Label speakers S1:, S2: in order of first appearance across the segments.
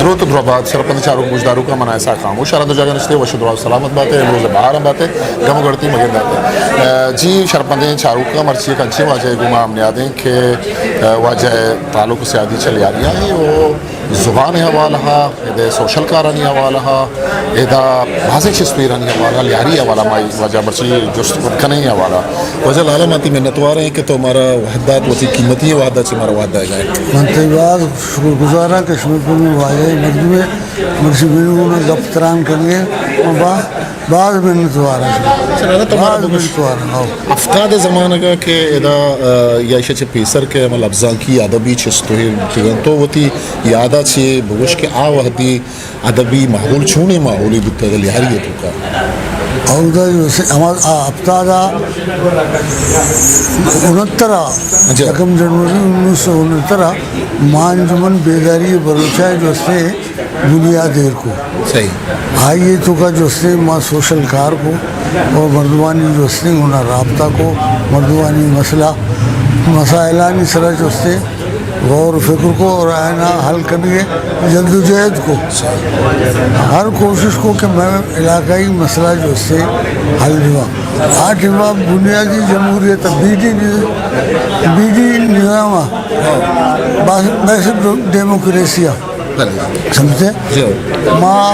S1: درود درباد سرپنچ چارو گوشدارو کا منائے سا خاموش شرط جگہ نشتے و شدرا سلامت باتیں روز باہر باتیں گم گڑتی مگن باتیں جی شرپندے چارو کا مرچی کنچی واجہ گما ہم نے آدیں کہ واجہ تعلق سیادی چلی آ رہی ہے وہ زبان حوالہ ہے سوشل کارانی حوالہ ہے بھاسک شسپیرانی حوالہ لیاری حوالہ مائی واجہ مرچی جست کنے حوالہ وجہ لالا ماتی محنتوار ہیں کہ تو ہمارا وحدات وتی قیمتی وحدات سے ہمارا وحدہ ہے
S2: منتظر شکر گزارا کشمیر پر میں واجہ مردوے مرچی بینوں نے دفتران کرنے اور بعض محنتوار
S1: افقاد زمانہ کا کہ ادا یا ایشہ پیسر کے عمل افزان کی ادبی چستوہی تو وتی یادہ چھے بگوش کے آوہدی ادبی محول چھونے محولی بتگل یاریتو کا
S2: اودا جو سے افتادہ 69 یکم جنوری 1969 مانجمن بیداری بلوچائے جو سے بنیاد دیر کو
S1: صحیح
S2: آئیے تو کا جو سے ماں سوشل کار کو اور مردوانی جو سے انہا رابطہ کو مردوانی مسائلانی سرہ جو سے غور فکر کو اور آئینہ حل کرنے جلد و جہد کو ہر کوشش کو کہ میں علاقائی مسئلہ جو سے حل ہوا آٹھ ہوا بنیادی جمہوریت بیڈی نظامہ بیسک ڈیموکریسیا سمجھتے ماں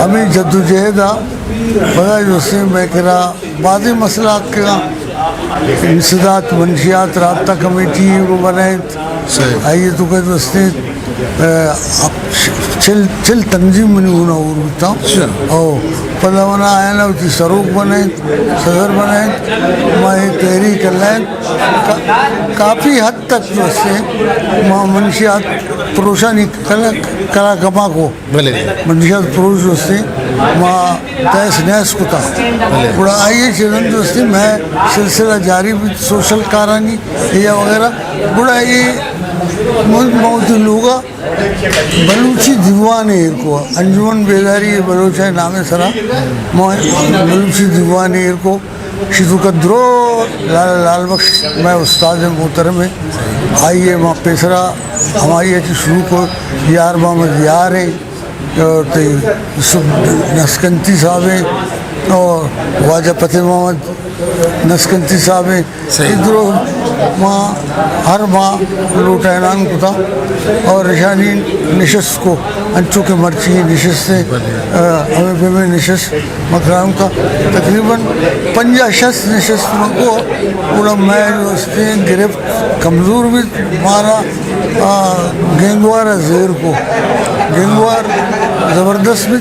S2: ہمیں جد و جہدہ بڑا جو سے میں کرا بعضی مسئلات کا انسداد منشیات رابطہ کمیٹی کو بنائیں آئیے تو کہ دوستے چل تنظیم منی ہونا اور بتا اور پہلا ونا آیا نا ہوتی سروک بنائیں صدر بنائیں ماں تحریک لائیں کافی حد تک دوستے ماں منشیات پروشانی کلا کما کو منشیات پروش دوستے ماں تیس نیس کو تھا بڑا آئیے چلن دوستے میں سلسلہ جاری بھی سوشل کارانی یا وغیرہ بڑا یہ موتی لوگا بلوچی دیوان ایر کو انجمن بیداری بلوچہ نام سرا بلوچی دیوان ایر کو شیدو کا درو لال بخش میں استاد محترم ہے آئیے ماں پیسرا ہماری اچھی شروع کو یار محمد یار ہے اور نسکنتی صاحب ہیں اور واجہ فتح محمد نسکنتی صاحب ہیں ادھروں ماں ہر ماں لوٹا اعلان کو تھا اور رشانی نشست کو انچو کے مرچی نشست سے ہمیں پہ میں نشست مقام کا تقریباً 50 نشست کو پورا میں جو اس نے گرفت کمزور بھی مارا گینگوار زیر کو گینگوار زبردست بھی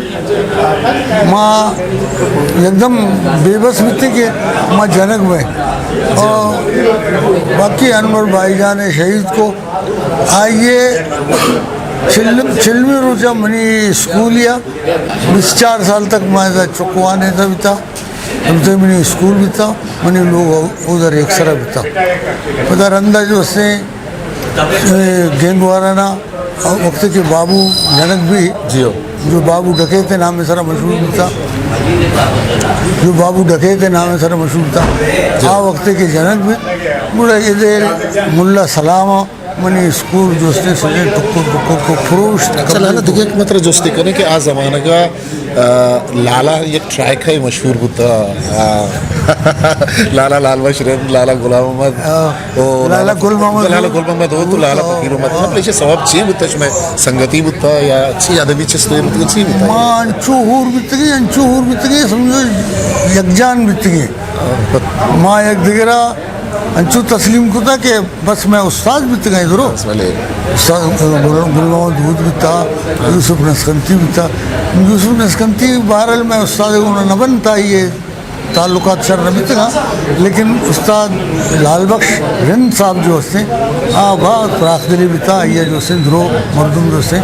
S2: ماں ایک دم بے بس بھی تھی کہ ماں جنک میں اور باقی انور بھائی جان شہید کو آئیے چلمی روچہ منی اسکولیا 24 سال تک میں چکوانے تھا بھی تھا تو منی اسکول بھی تھا منی لوگ ادھر ایک سرہ بھی تھا پتہ رندہ جو سے گینگوارانا وقت کے بابو جنک بھی جو بابو ڈکیتے نام سرا مشہور بھی تھا جو بابو ڈکیتے نام سرا مشہور تھا آ وقت کے جنک بھی بڑا ادھر ملا سلامہ منی اسکول جو اس نے سجے ٹکر کو فروش
S1: لالا دیکھیں ایک مطلب جوستی کرنے کہ آج زمانہ کا لالا ایک ٹریک ہے مشہور ہوتا لالا لال بشرین لالا غلام محمد
S2: لالا گل
S1: محمد ہو تو لالا فقیر محمد مطلب ایسے سواب چیئے ہوتا ہے سنگتی ہوتا یا اچھی ادبی چیز ہوتا ہے
S2: ماں انچو ہور بیتگی سمجھو یکجان بیتگی ماں یک دگرہ انچو تسلیم کو تھا کہ بس میں استاد بھی تھا ادھر استاد گلگاؤں دودھ بھی تھا یوسف نسکنتی بھی تھا یوسف نسکنتی بہرحال میں استاد انہوں نہ بنتا یہ تعلقات سر نبی تھا لیکن استاد لال بخش رند صاحب جو سے بہت پراخ دلی بھی تھا یہ جو سے درو مردم جو سے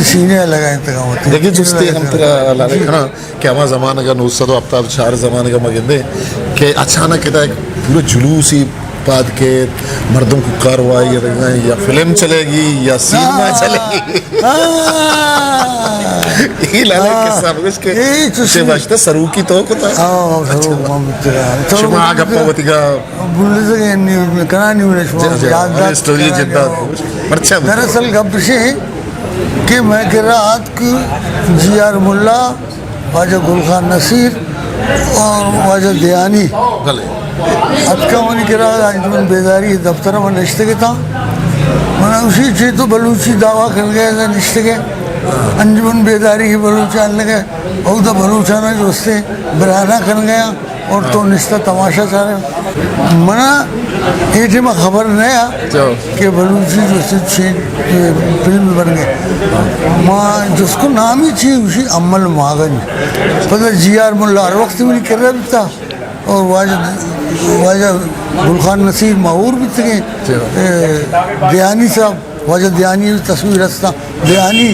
S2: سینے لگائے تھا ہوتے
S1: لیکن جستے ہم تیرا لانے کھنا کہ ہمارا زمانہ کا نوستہ تو ابتاب چار زمانے کا مگندے کہ اچانک کہتا ہے پورے جلوسی بعد کے مردم کو کاروائی یا فلم چلے گی یا سینما چلے گی یہ لانے کے سامنے کے سے باشتا سروکی تو کتا شما آگا پاوتی گا
S2: بھولے سے کنا نہیں ہونے شما یادداد
S1: اسٹوری جدہ مرچہ
S2: دراصل گبشے کہ میں کہہ رہا کہ جی آر ملا واجہ گلخان نصیر اور واجہ دیانی اتکا منی کہہ رہا انجمن بیداری دفترہ میں نشتے کے تھا میں اسی چیز تو بلوچی دعویٰ کر گئے تھا نشتے کے انجمن بیداری ہی بلوچان لگے اور تو بلوچانہ جو اس سے برہنہ کر گیا اور تو نشتہ تماشا چاہ رہے منا یہ تھی میں خبر نہیں کہ بلوچی جو سے فلم بن گئے ماں جس کو نام ہی تھی اسی عمل ماغن پتہ جی آر ملا ہر وقت میں کر رہا بھی تھا اور واجہ گلخان نصیر معور بھی تھے دیانی صاحب واجہ دیانی تصویر ہستا دیانی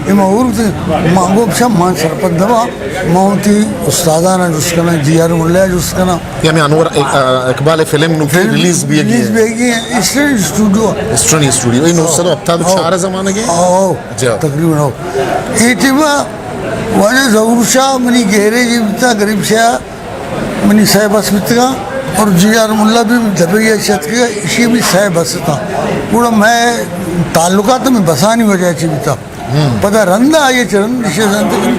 S2: یہ معور بھی تھے مانگو بچہ مان سرپت دبا ماؤنتی استادانہ جس کا نا جی آر ملا جس کا نا
S1: یعنی انور اقبال فلم نوکی ریلیز بھی
S2: ہے اسٹرین
S1: اسٹوڈیو یہ نوستہ تو ابتاب چار زمانہ گئے
S2: تقریباً ہو یہ تیمہ واجہ ظہور شاہ منی گہرے جی بیتا غریب شاہ منی سہ بس بیتگا اور جی آر ملا بھی دبیہ شت کے اسی بھی سہ بس تھا پورا میں تعلقات میں بسانی وجہ چی بیتا پتہ رندہ آئیے چرن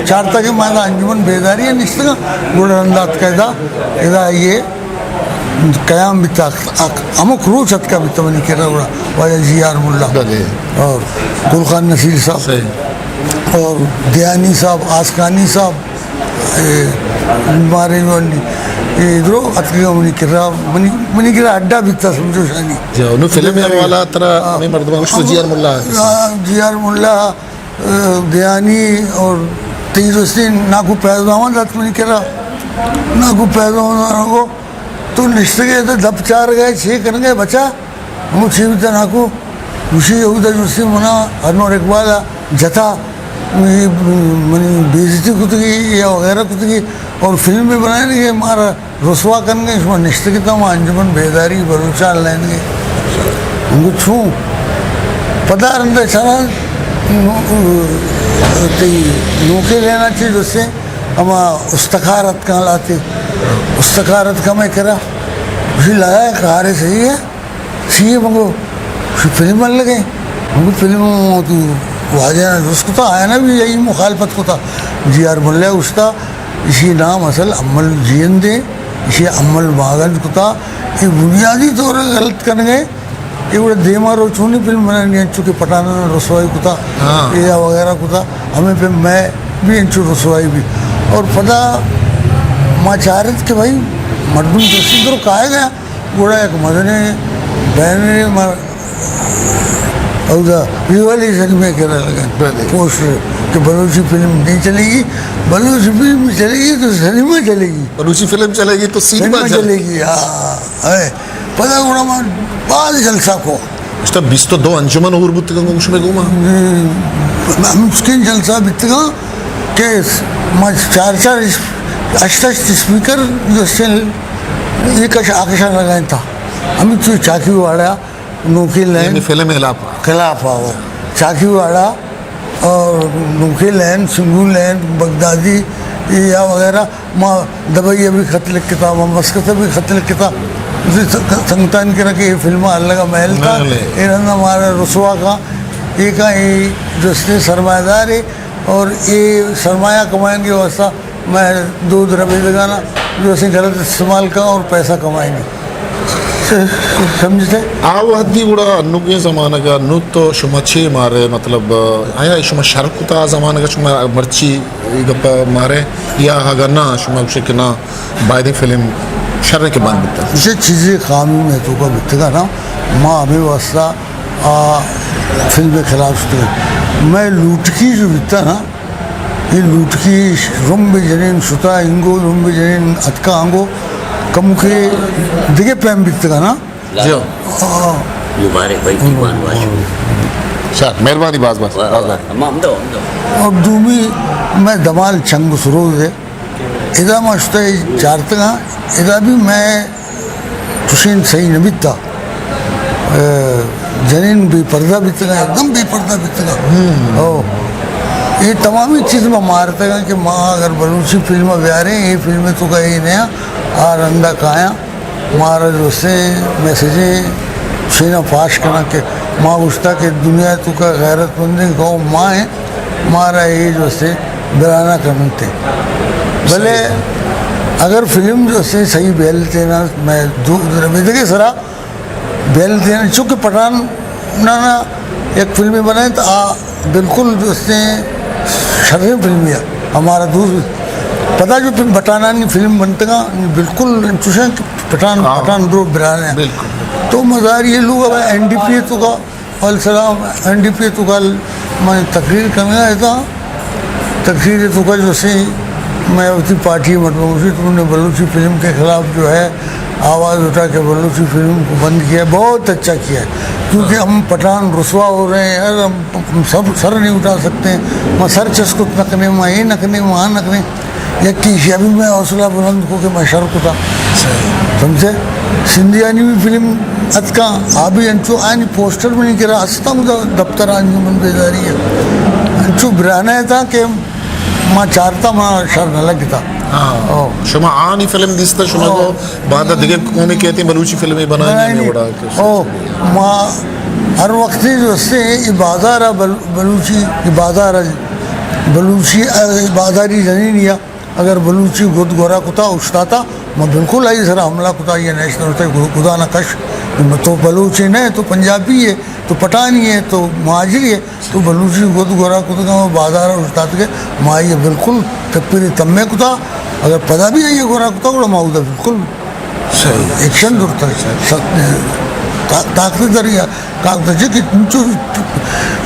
S2: چارتا کے مانا انجمن بیداری ہے نشتگا گوڑا رندات قیدہ ادا یہ قیام بیتا امک روچ ہت کا بیتا منی کہہ رہا واجہ جی آر ملا اور گلخان نصیر صاحب اور دیانی صاحب آسکانی صاحب مارے ادھرو اتکا منی کر رہا اڈا بیتا سمجھو شانی
S1: انہوں فلم والا ترہ میں مردمہ کچھ تو جی آر ملا
S2: جی آر ملا دیانی اور تیز حسین ناکو پیزوان دات منی کر رہا ناکو پیزوان کو تو نشتے گئے تھے دب چار گئے چھے کر گئے بچا ہمیں چھے بیتا ناکو اسی یہودہ جسی منا انور اقبالا جتا منی بیزتی کتگی یا وغیرہ کتگی اور فلم بھی بنائیں گے ہمارا رسوا کریں گے اس میں نشتے کی تھا وہاں انجمن بیداری بلوچان لیں گے ان کو چھوں پتہ رندہ چلا نوکے لینا چاہیے جس سے ہما استخارت کہاں لاتے استخارت کا میں کرا اسی لگا ہے کہارے صحیح ہے صحیح منگو اسی فلم بن لگے منگو فلم تو واجہ اس کو تھا آیا نا بھی یہی مخالفت کو تھا جی آر ملے اس کا اسی نام اصل عمل جین دے اسی عمل ماغن کو تھا یہ بنیادی طور پر غلط کر گئے یہ بڑا دیما رو چونی فلم بنانی انچو کے پٹانا رسوائی کو تھا یا وغیرہ کو تھا ہمیں پہ میں بھی انچو رسوائی بھی اور پتہ ماں چاہ رہے تھے کہ بھائی مردم جسی در کہا گیا بڑا ایک مدنے بہن اور ریوالی سنگ میں کہہ رہا لگا پوسٹر کہ بلوچی فلم نہیں چلے گی بلوچی فلم چلے گی تو سینما چلے گی
S1: بلوچی فلم چلے گی تو سینما
S2: چلے گی ہاں پتہ گوڑا ماں بعض جلسہ کو
S1: اس تا 22 انجمن اور بتگا گوش میں گوما
S2: ہم سکین جلسہ بتگا کہ ماں چار اشتش اسپیکر جو سے ایک آکشا لگائیں تھا ہمیں تو چاکی واڑا نوکی لین
S1: فلم
S2: خلاف آؤ چاکی واڑا اور نوکی لین سنگو لین بغدادی یا وغیرہ ماں دبئی بھی خط لکھتا ماں مسکت بھی خط لکھتا سنگتان کے رکھے یہ فلمہ اللہ کا محل تھا یہ رہنا ہمارا رسوا کا یہ کا یہ جو اس نے سرمایہ دار ہے اور یہ سرمایہ کمائیں گے واسطہ میں دودھ ربی لگانا جو اسے غلط استعمال کا اور پیسہ کمائیں گے سمجھتے
S1: آو حدی بڑا انو کے زمانہ کا انو تو شما چھے مارے مطلب آیا شما شرک تا زمانہ کا شما مرچی گپا مارے یا اگر نا شما کچھ کہ نا باید فلم شر کے بند بتا
S2: اسے چیزیں خامی میں تو کا بتگا نا ماں ہمیں واسطہ فلم خلاف میں لوٹ کی جو بتا نا یہ لوٹ کی رمب جنین ستا انگو رمب جنین اتکا انگو کم کے دیگے پیم بتگا نا
S1: جو
S3: مبارک بھائی دیوان باشو
S1: شاید مہربانی باز
S2: اور دومی میں دمال چنگ سروز ہے ادا ماشتا چارتگا ادا بھی میں تشین صحیح نہ بیتا جنین بے پردہ بیتگا ایک دم بے پردہ بیتگا یہ تمامی چیز میں مارتا گا کہ ماں اگر بلوچی فلم بیارے یہ فلم تو کا یہ نیا آر اندہ کھایا مارا جو سے میسیجیں شینا فاش کرنا کہ ماں گشتا کہ دنیا تو کا غیرت مندی گاؤں ماں ہے مارا یہ جو سے برانا کرنتے بھلے اگر فلم جو سے صحیح بیلتے نا میں دیکھے سرا بیلتے نا چونکہ پٹھان نا ایک فلمی بنائے تو بالکل جو سے شرم فلمی ہے ہمارا دوست پتہ جو بٹانا نہیں فلم بنتے گا بالکل چوشیں پٹھان درو برانے ہیں تو مزار یہ لوگ اب این ڈی پی تو کا والسلام این ڈی پی تو کا میں تقریر کرنے آیا تھا تقریر تو کا جو سے میں اسی پارٹی مطلب تو نے بلوچی فلم کے خلاف جو ہے آواز اٹھا کے بلوچی فلم کو بند کیا بہت اچھا کیا ہے کیونکہ ہم پٹھان رسوا ہو رہے ہیں یار ہم سب سر نہیں اٹھا سکتے ہیں میں سر چسکت نکنے میں یہ نکنے وہاں نکنے یک کی ابھی میں حوصلہ بلند کو کہ میں شرک اٹھا سمجھے سندھیانی بھی فلم اتکا آبی انچو آنی پوسٹر میں نہیں کرا ہستا مجھے دفتر انجمن بیداری ہے انچو برانا تھا کہ ماں چارتا ماں شر نہ لگتا
S1: شما آنی فلم دیستا شما کو بعد دیگر قومی کہتے ہیں بلوچی فلمیں بنانے میں بڑا
S2: ماں ہر وقت جو سے بازار بلوچی بلوچی بازاری زنین یا اگر بلوچی گد گورا کتا اشتاتا میں بالکل آئی ذرا حملہ کتا یہ نیشنل ہوتا ہے خدا نہ کش تو بلوچی نہیں تو پنجابی ہے تو پٹھانی ہے تو مہاجری ہے تو بلوچی گد گورا کتا کا بازار اشتات کے ماں یہ بالکل تپیری تمے کتا اگر پدا بھی ہے یہ گورا کتا گوڑا ماؤدا بالکل ایکشن دورتا ہے طاقت دریا کاغذ کہ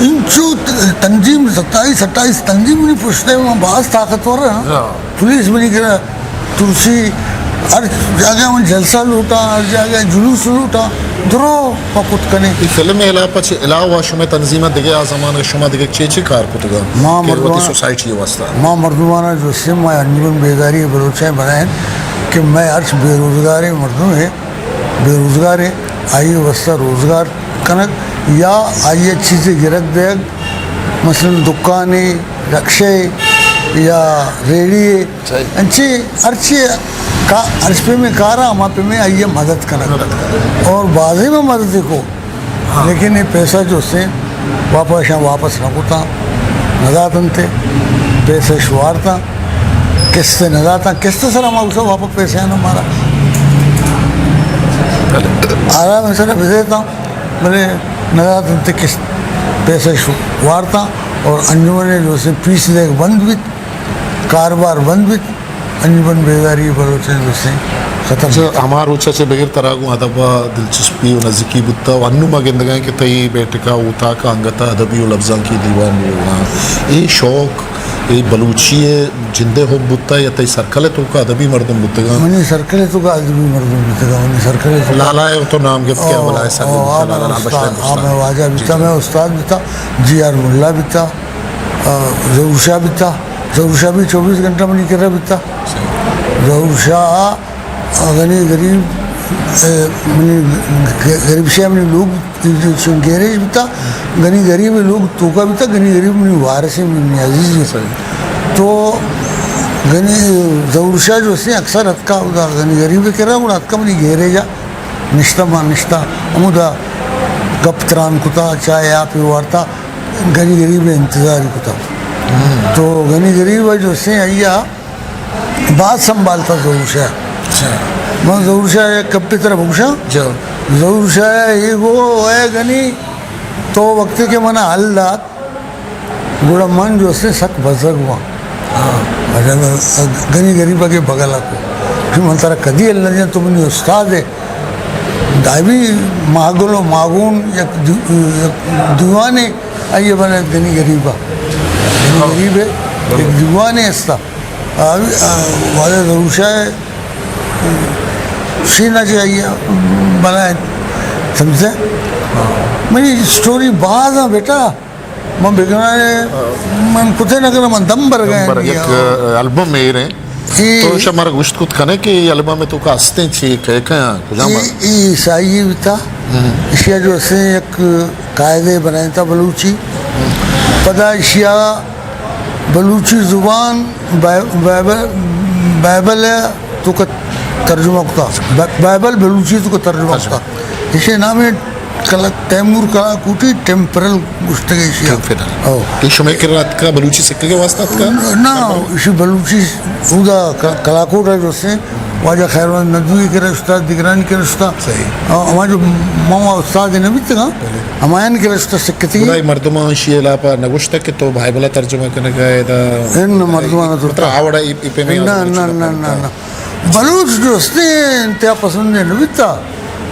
S2: انچو تنظیم 27 تنظیم نہیں پوچھتے ہیں وہاں بعض طاقتور ہیں پولیس بھی نہیں کرا تلسی ہر جگہ میں جلسہ لوٹا ہر جگہ جلوس لوٹا درو پکت کنے
S1: فلم علاوہ شما تنظیمہ دیگه آزمان شما دیگه چی کار کتگا
S2: ماں
S1: مردمانہ سوسائٹی واسطہ
S2: ماں مردمانہ جو سے میں انجمن بیداری بلوچیں بنائیں کہ میں عرش بے روزگاری مردم ہے بے روزگار ہے آئیے واسطہ روزگار کنک یا آئیے چیزیں گرک دے مثلا دکانیں رکشے یا ریڑی انچی ارچ پہ میں کارا ہما پہ میں آئیے مدد کنک اور بازی میں مدد کو لیکن یہ پیسہ جو سے واپس نہ کوتا نزاتن تھے پیسے شوار تھا قسط نزاتا قسط سر ہم اسے واپس پیسے ہیں ہمارا آرام میں سر بھیجتا ہوں میرے نزاتن تھے قسط پیسے شوار تھا اور انجمن جو سے پیس دے بند بھی کاروبار بند بھی انجمن بیداری بلوچستان جو سے ختم
S1: ہمارا چچے بغیر تراغوں ادبا دلچسپی و نزدیکی بتا و انو مگندگاں کہ تئی بیٹکا اوتا کا انگتا ادبی و لفظاں کی دیوان ہونا یہ شوق یہ بلوچی جندے ہو بتا یا تئی سرکلے تو کا ادبی مردم بتگا
S2: منی سرکلے تو کا ادبی مردم بتگا منی سرکلے تو
S1: لالا ہے تو نام گفت کیا بلا ہے سر
S2: میں واجہ بتا میں استاد بتا جی آر ملا بتا ظہور شاہ بتا ظہور شاہ بھی 24 گھنٹہ منی کر رہا بتا ظہور شاہ غنی غریب غریب شاہ منی لوگ گیریج بتا غنی غریب لوگ تو کا بتا غنی غریب منی وارث منی عزیز تو غنی ظہور شاہ جو سے اکثر اتکا غنی غریب کر رہا ہوں اتکا منی گیریجا نشتہ ماں نشتہ امودا گپ تران کتا چاہے آپ وارتا غنی غریب انتظاری کتا تو غنی غریب جو سے آئیا بات سنبھالتا ظہور شاہ میں ظہور شاہ کب پہ طرف پوچھا ظہور شاہ یہ وہ ہے غنی تو وقت کے منع حل دات گوڑا من جو سے سک بزرگ ہوا غنی غریبہ کے بغلہ کو منتر کدی اللہ تمہیں استاد ہے دائبی ماگلو ماگون یک دیوانے آئیے بنا دنی غریبہ دنی غریب ہے ایک دیوانے استا والے ضروشہ ہے سینہ چاہیے بنائے سمجھے میری اسٹوری بعض ہے بیٹا میں بگڑانے من کتے نہ کرنا من دم بر گئے
S1: ایک البم میں رہے تو شمارا گوشت کت کھنے کہ یہ البم میں تو کاستے چی کہے کہاں کجاما
S2: عیسائی بھی تھا اشیاء جو اسے ایک قاعدے بنائے تھا بلوچی پدا اشیاء بلوچی زبان بائبل ہے تو کا ترجمہ کتا بائبل بلوچی تو کا ترجمہ کتا اسے نام ہے تیمور کلاکوٹی ٹیمپرل گشتگی اشیاء
S1: کہ شمع کرات کا بلوچی سکے کے واسطہ کا
S2: نا اسی بلوچی اودا کلاکوٹ ہے جو سے واجہ خیروان ندوی کے رشتہ دگرانی کے رشتہ ہمارا جو ماما استاد نبی تھا ہمایان کے رشتہ سکتی
S1: برائی مردمان شیئے لاپا نگوشتا کہ تو بھائی بلا ترجمہ کرنے گئے دا
S2: ان مردمان
S1: مطلب آوڑا ایپے میں
S2: نا بلوچ جو اس نے انتہا پسند نبی تھا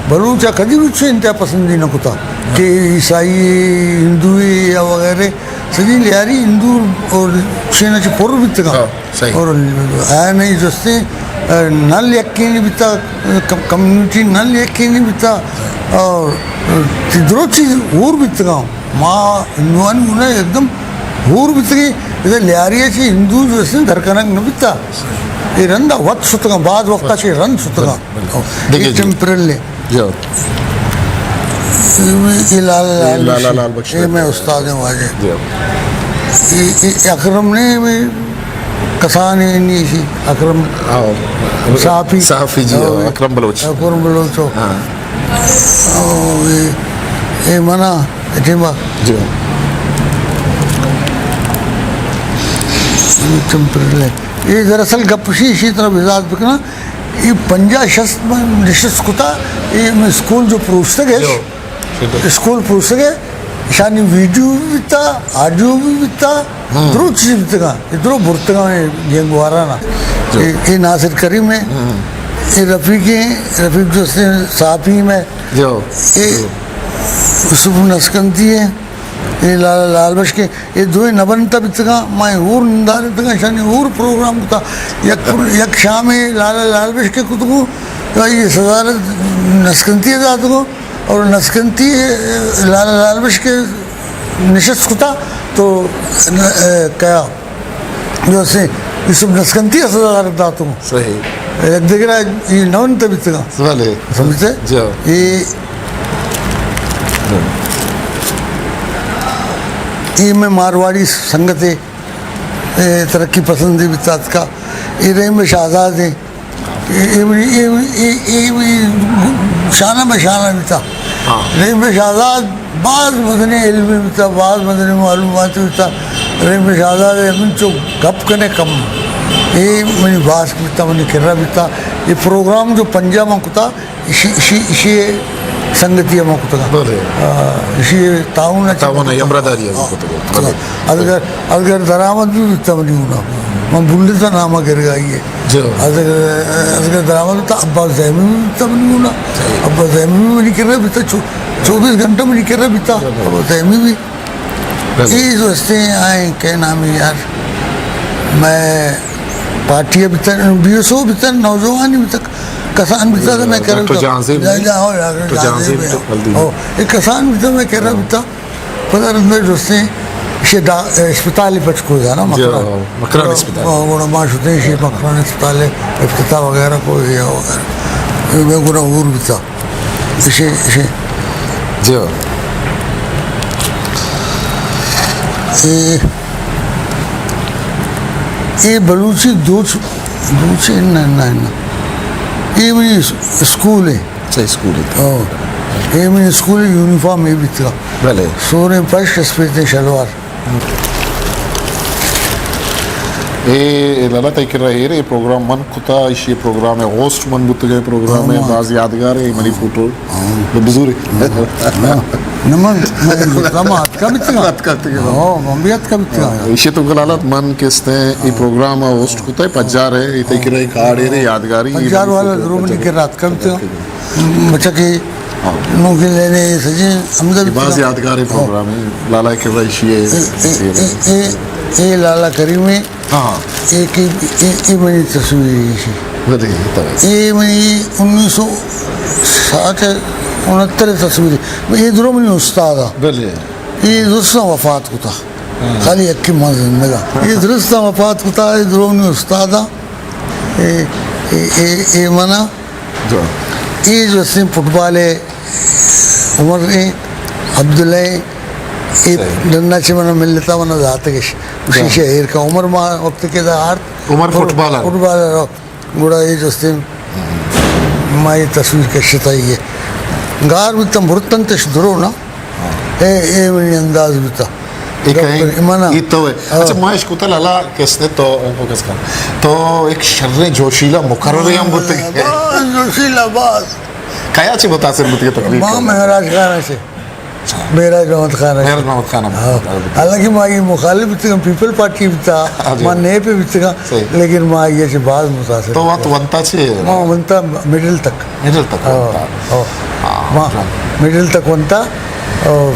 S2: بلوچا کدی بھی چھے انتہا پسندی نہ کتا کہ عیسائی ہندوی یا وغیرہ سجی لیاری ہندو اور چھینا چھے پور بھی تھا اور آیا نہیں جو اس نے نل یقینی بھی تھا کمیونٹی نل یقینی بھی تھا اور درو چیز اور بھی تھا ماں ہندوانی انہیں ایک دم اور بھی تھا کہ لیاری چھے ہندو جو اس نے دھرکنک نہ بھی تھا یہ رندہ وقت ستگا بعد وقتا چھے رند ستگا یہ ٹیمپرل لے یہ لال بخشی یہ میں استاد ہیں واجہ اکرم نے کسان نہیں سی اکرم
S1: صحافی جی اکرم بلوچ یہ منا ٹیمہ
S2: یہ دراصل گپشی اسی طرح بزاد بکنا یہ پنجا شست میں نشست کتا یہ میں اسکول جو پروستے گئے اسکول پروستے گئے شانی ویڈیو بھی بیتا آڈیو بھی بیتا درو چیز بیتا یہ درو برتگا میں گینگوارانا یہ ناصر کریم ہے یہ رفیق جو اس نے صحافی میں یہ یوسف نسکنتی ہے یہ لال بش کے یہ دوئے نبنتا بھی تکا میں اور نندارے تکا شانی اور پروگرام کتا یک شام لال بش کے کتگو یہ صدارت نسکنتی ازاد کو اور نسکنتی لال بش کے نشست کتا تو کیا جو سے یوسف نسکنتی صدارت داتو صحیح ایک دیکھ یہ نبنتا بھی تکا سمجھتے یہ میں مارواڑی سنگت ہے ترقی پسندی بھی تات کا یہ رحم شہزاد ہیں یہ شانہ بشانہ بھی تھا رحم شہزاد بعض مدنی علمی بھی تھا بعض مدنی معلومات بھی تھا رحم شہزاد من چو گپ کنے کم یہ منی باس بھی تھا منی کرہ بھی تھا یہ پروگرام جو پنجا میں کتا اسی سنگتی ہے موقع تھا اسی تعاون
S1: ہے امراداری ہے
S2: اگر درآمد بھی بیتا منی ہونا میں بھولے تھا نامہ گر گئی ہے اگر درآمد بیتا ابا زیمی بھی بیتا منی ہونا ابا زیمی بھی منی کر رہا بیتا 24 گھنٹہ منی کر رہا بیتا ابا زیمی بھی یہ سوچتے ہیں آئیں کہ نامی یار میں پارٹیاں بیتا بی ایس او بیتا نوجوانی بیتا کسان بھی تھا میں کہہ رہا ایک کسان بھی تھا میں کہہ رہا بھی تھا پتہ رندر جو سے اسپتال پچ کو جانا
S1: مکران اسپتال
S2: گوڑا ماں شدے ہیں مکران اسپتال افتتاح وغیرہ کو یا وغیرہ میں گوڑا اور بھی تھا اسے یہ بلوچی دوچی یہ میری اسکول ہے یہ میری اسکول ہے یونیفارم یہ بھی تھا سورے پشت اسپیتے شلوار
S1: یہ لالا تاکر رہے یہ پروگرام من کتا یہ پروگرام ہے ہوسٹ من بت گئے پروگرام ہے بعض یادگار ہے منی فوٹو بزرگ
S2: نمن مات کا بتگا ممبیات کا بتگا
S1: ایشی تو گلالت من کستے ای پروگرام ہوسٹ کتا ہے پجار ہے ای تیکی رہی کھاڑی رہی یادگاری
S2: پجار والا ضرور نہیں کر رات کا بتگا بچہ کی نوکی لینے سجی حمدہ
S1: بعض یادگاری پروگرام ہے لالا کر رہی شیئے
S2: اے لالا کریم ہے ایک منی تصویری ہے یہ منی 1969 تصویری یہ درو منی استاد یہ درستہ وفات کو تھا خالی اکی ماں زندگا یہ درستہ وفات کو تھا یہ درو منی استاد یہ منا یہ جو سن فٹ بال ہے عمر عبداللہ ڈنڈا چی منا مل لیتا منا ذات کش اسی شہر کا عمر ماں وقت کے دا
S1: عمر فٹ بالر
S2: گوڑا یہ جو سن ماں یہ تصویر کشتا ہی ہے گار بیتا مرتن تش درو نا اے منی انداز بیتا
S1: ایک تو ہے اچھا ماہش کتا لالا کس نے تو ایک شر جوشیلا مقرر ہم بولتے ہیں
S2: جوشیلا باز
S1: کیا چی متاثر بوتی ہے تقریب
S2: ماں مہراج خانہ سے مہراج محمد خانہ حالانکہ ماں یہ مخالف بیتے گا پیپل پارٹی بیتا ماں نئے پہ بیتے گا لیکن ماں یہ چی باز متاثر
S1: تو وہاں تو ونتا چی
S2: ماں ونتا مڈل تک ماں مڈل تک ونتا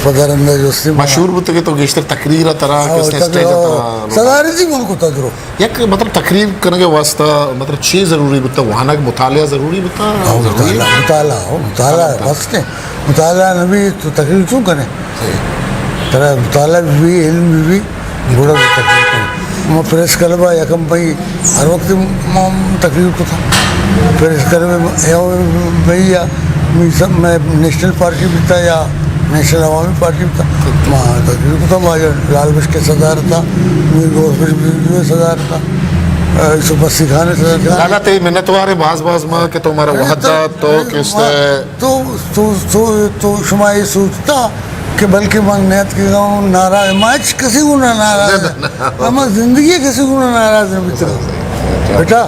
S2: فدر اندر جو سی
S1: مشہور بوتے کہ تو گیشتر تقریر طرح کس نے اسٹیج طرح
S2: صداری تھی ماں کو تا درو
S1: یک مطلب تقریر کرنے کے واسطہ مطلب چیز ضروری بوتا وہاں کا مطالعہ ضروری بوتا
S2: مطالعہ واسطے مطالعہ نبی تو تقریر کیوں کریں ترہ مطالعہ بھی علم بھی گوڑا بھی تقریر کریں میں پریس کلبہ یکم بھائی ہر وقت میں تقریر کو تھا پریس کلبہ بھائی یا میں نیشنل پارٹی بھی تھا یا نیشنل عوامی پارٹی بھی تھا ماں تقریر کو تھا ماں لال بش کے صدار تھا میر گوش بش بھی صدار تھا صبح سکھانے صدار تھا
S1: لالا تے منتوارے باز ماں کہ تمہارا وحدت تو کس نے
S2: تو شما یہ سوچتا کہ بلکہ میں نیت کے گاؤں ناراض ماچ کسی کو نہ ناراض ہے اما زندگی کسی کو نہ ناراض نہیں بیتا بیٹا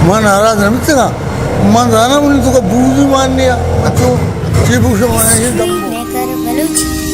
S2: میں ناراض نہیں بیتا میں جانا مجھے تو کا بوجھ ہی مان لیا میں تو چیپو شما یہ دم
S4: بلوچی